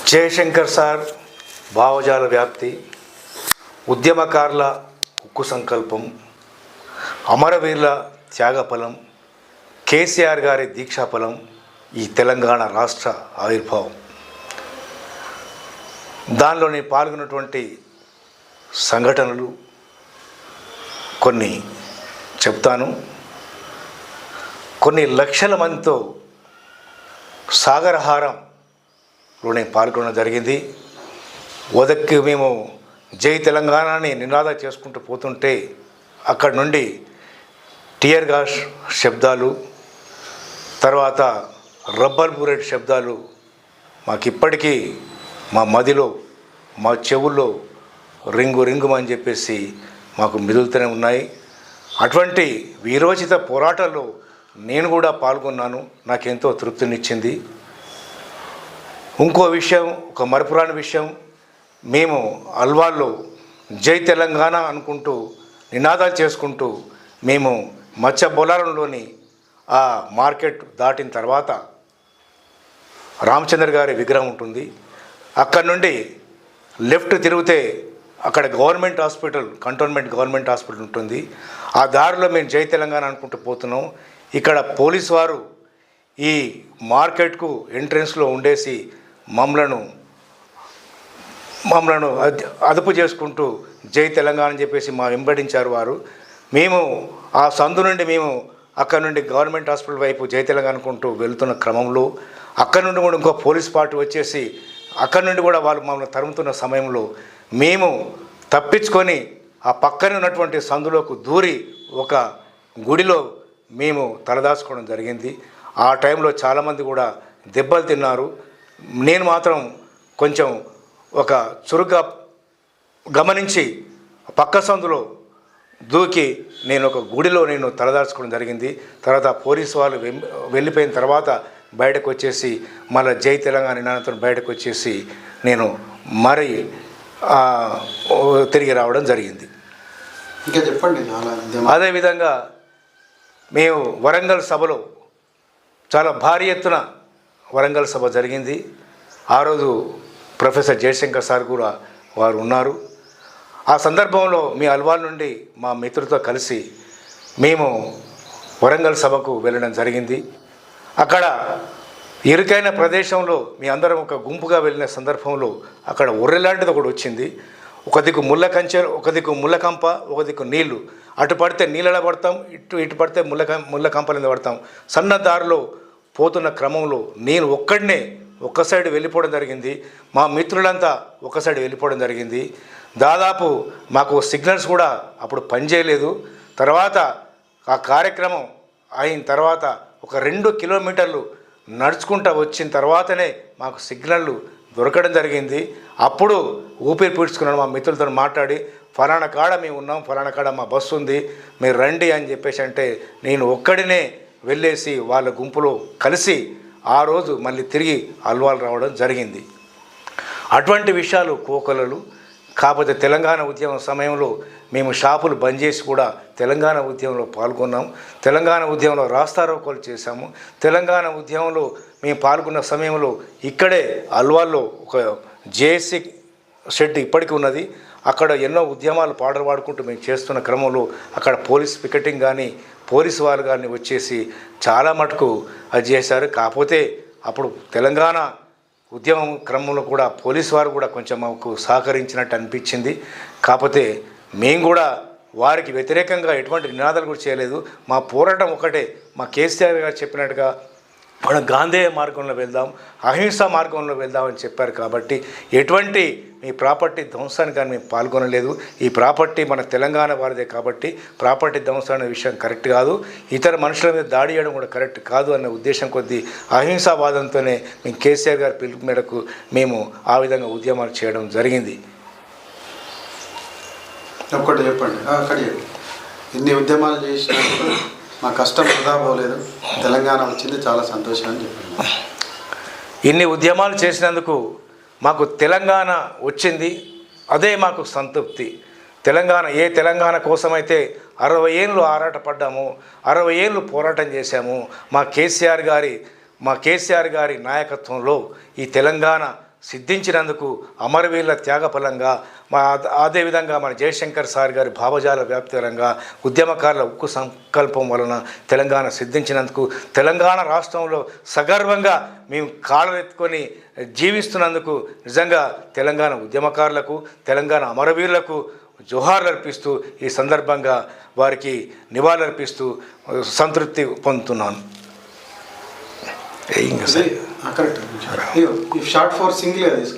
Jayashankar sir భావజాల వ్యాప్తి, ఉద్యమకారుల ఉక్కు సంకల్పం, అమరవీరుల త్యాగఫలం, కేసీఆర్ గారి దీక్షాఫలం ఈ తెలంగాణ రాష్ట్ర ఆవిర్భావం. దానిలోని పాల్గొన్నటువంటి సంఘటనలు కొన్ని చెప్తాను. కొన్ని లక్షల మందితో సాగరహారంలోనే పాల్గొనడం జరిగింది. ఉదక్కి మేము జై తెలంగాణని నినాదం చేసుకుంటూ పోతుంటే అక్కడి నుండి టియర్ గ్యాస్ శబ్దాలు, తర్వాత రబ్బర్ బుల్లెట్ శబ్దాలు మాకు ఇప్పటికీ మా మదిలో, మా చెవుల్లో రింగుమని చెప్పేసి మాకు మిగులుతూనే ఉన్నాయి. అటువంటి వీరోచిత పోరాటాల్లో నేను కూడా పాల్గొన్నాను. నాకెంతో తృప్తినిచ్చింది. ఇంకో విషయం, ఒక మరపురాని విషయం, మేము అల్వాల్లో జై తెలంగాణ అనుకుంటూ నినాదాలు చేసుకుంటూ మేము మత్స్య బొలారంలోని ఆ మార్కెట్ దాటిన తర్వాత రామచంద్ర గారి విగ్రహం ఉంటుంది. అక్కడి నుండి లెఫ్ట్ తిరిగితే అక్కడ government hospital, cantonment government hospital ఉంటుంది. ఆ దారిలో మేము జై తెలంగాణ అనుకుంటూ పోతున్నాం. ఇక్కడ పోలీసు వారు ఈ మార్కెట్కు ఎంట్రెన్స్లో ఉండేసి మమ్మలను అదుపు చేసుకుంటూ జై తెలంగాణ అని చెప్పేసి మా వెంబడించారు వారు. మేము ఆ సందు నుండి మేము అక్కడ నుండి గవర్నమెంట్ హాస్పిటల్ వైపు జై తెలంగాణ అనుకుంటూ వెళ్తున్న క్రమంలో అక్కడ నుండి కూడా ఇంకో పోలీస్ పార్టీ వచ్చేసి అక్కడి నుండి కూడా వాళ్ళు మమ్మల్ని తరుముతున్న సమయంలో మేము తప్పించుకొని ఆ పక్కనే ఉన్నటువంటి సందులోకి దూరి ఒక గుడిలో మేము తలదాచుకోవడం జరిగింది. ఆ టైంలో చాలామంది కూడా దెబ్బలు తిన్నారు. నేను మాత్రం కొంచెం ఒక చురుగ్గా గమనించి పక్క సందులో దూకి నేను ఒక గుడిలో నేను తలదాచుకోవడం జరిగింది. తర్వాత పోలీసు వాళ్ళు వెళ్ళిపోయిన తర్వాత బయటకు వచ్చేసి మళ్ళీ జై తెలంగాణ నినాదంతో బయటకు వచ్చేసి నేను మరి తిరిగి రావడం జరిగింది. ఇంకా చెప్పండి. అదేవిధంగా మేము వరంగల్ సభలో చాలా భారీ ఎత్తున వరంగల్ సభ జరిగింది. ఆ రోజు ప్రొఫెసర్ జయశంకర్ సార్ కూడా వారు ఉన్నారు. ఆ సందర్భంలో మీ అల్వాల్ నుండి మా మిత్రులతో కలిసి మేము వరంగల్ సభకు వెళ్ళడం జరిగింది. అక్కడ ఇరుకైన ప్రదేశంలో మీ అందరం ఒక గుంపుగా వెళ్ళిన సందర్భంలో అక్కడ ఉర్రెలాంటిది ఒకటి వచ్చింది. ఒక దిక్కు ముళ్ళ కంచె, ఒక దిక్కు ముళ్ళ కంప, ఒక దిక్కు నీళ్లు. అటు పడితే నీళ్ళలో పడతాం, ఇటు పడితే ముళ్ళ కంపల మీద పడతాం. సన్న దారిలో పోతున్న క్రమంలో నేను ఒక్కడినే ఒక సైడ్ వెళ్ళిపోవడం జరిగింది. మా మిత్రులంతా ఒక సైడ్ వెళ్ళిపోవడం జరిగింది. దాదాపు మాకు సిగ్నల్స్ కూడా అప్పుడు పనిచేయలేదు. తర్వాత ఆ కార్యక్రమం అయిన తర్వాత ఒక 2 కిలోమీటర్లు నడుచుకుంటూ వచ్చిన తర్వాతనే మాకు సిగ్నళ్ళు దొరకడం జరిగింది. అప్పుడు ఊపిరి పీడ్చుకున్నాను. మా మిత్రులతో మాట్లాడి ఫలానా కాడ మేము ఉన్నాం, ఫలానా కాడ మా బస్సు ఉంది, మీరు రండి అని చెప్పేసి అంటే నేను ఒక్కడినే వెళ్ళేసి వాళ్ళ గుంపులో కలిసి ఆ రోజు మళ్ళీ తిరిగి అల్వాల్ రావడం జరిగింది. అటువంటి విషయాలు కోకొలలు. కాకపోతే తెలంగాణ ఉద్యమం సమయంలో మేము షాపులు బంద్ చేసి కూడా తెలంగాణ ఉద్యమంలో పాల్గొన్నాం. తెలంగాణ ఉద్యమంలో రాస్తారోకోలు చేశాము. తెలంగాణ ఉద్యమంలో మేము పాల్గొన్న సమయంలో ఇక్కడే అల్వాల్లో ఒక జేఏసీ షెడ్ ఇప్పటికీ ఉన్నది. అక్కడ ఎన్నో ఉద్యమాలు పాటలు పాడుకుంటూ మేము చేస్తున్న క్రమంలో అక్కడ పోలీస్ పికెటింగ్ కానీ పోలీసు వాళ్ళు కానీ వచ్చేసి చాలా మటుకు అది చేశారు. కాకపోతే అప్పుడు తెలంగాణ ఉద్యమం క్రమంలో కూడా పోలీసు వారు కూడా కొంచెం మాకు సహకరించినట్టు అనిపించింది. కాకపోతే మేము కూడా వారికి వ్యతిరేకంగా ఎటువంటి నినాదాలు కూడా చేయలేదు. మా పోరాటం ఒకటే, మా కేసీఆర్ గారు చెప్పినట్టుగా మనం గాంధేయ మార్గంలో వెళ్దాం, అహింసా మార్గంలో వెళ్దామని చెప్పారు. కాబట్టి ఎటువంటి మీ ప్రాపర్టీ ధ్వంసానికి కానీ మేము పాల్గొనలేదు. ఈ ప్రాపర్టీ మన తెలంగాణ వారిదే కాబట్టి ప్రాపర్టీ ధ్వంసం అనే విషయం కరెక్ట్ కాదు, ఇతర మనుషుల మీద దాడి చేయడం కూడా కరెక్ట్ కాదు అనే ఉద్దేశం కొద్దీ అహింసావాదంతోనే మేము కేసీఆర్ గారి పిలుపు మేరకు మేము ఆ విధంగా ఉద్యమాలు చేయడం జరిగింది. ఒక్కటి చెప్పండి. ఇన్ని ఉద్యమాలు చేసినప్పుడు మా కష్టం వృధా పోలేదు, తెలంగాణ వచ్చింది, చాలా సంతోషం అని చెప్పండి. ఇన్ని ఉద్యమాలు చేసినందుకు మాకు తెలంగాణ వచ్చింది, అదే మాకు సంతృప్తి. తెలంగాణ కోసమైతే 60 ఏళ్ళు ఆరాటపడ్డాము, 60 ఏళ్ళు పోరాటం చేశాము. మా కేసీఆర్ గారి నాయకత్వంలో ఈ తెలంగాణ సిద్ధించినందుకు అమరవీరుల త్యాగఫలంగా అదేవిధంగా మన జయశంకర్ సార్ గారి భావజాల వ్యాప్తికరంగా ఉద్యమకారుల ఉక్కు సంకల్పం వలన తెలంగాణ సిద్ధించినందుకు తెలంగాణ రాష్ట్రంలో సగర్వంగా మేము కాళ్ళెత్తుకొని జీవిస్తున్నందుకు నిజంగా తెలంగాణ ఉద్యమకారులకు తెలంగాణ అమరవీరులకు జోహార్లు అర్పిస్తూ ఈ సందర్భంగా వారికి నివాళులర్పిస్తూ సంతృప్తి పొందుతున్నాను. కరెక్ట్. ఈ షార్ట్ ఫార్ సింగిల్గా తీసుకో.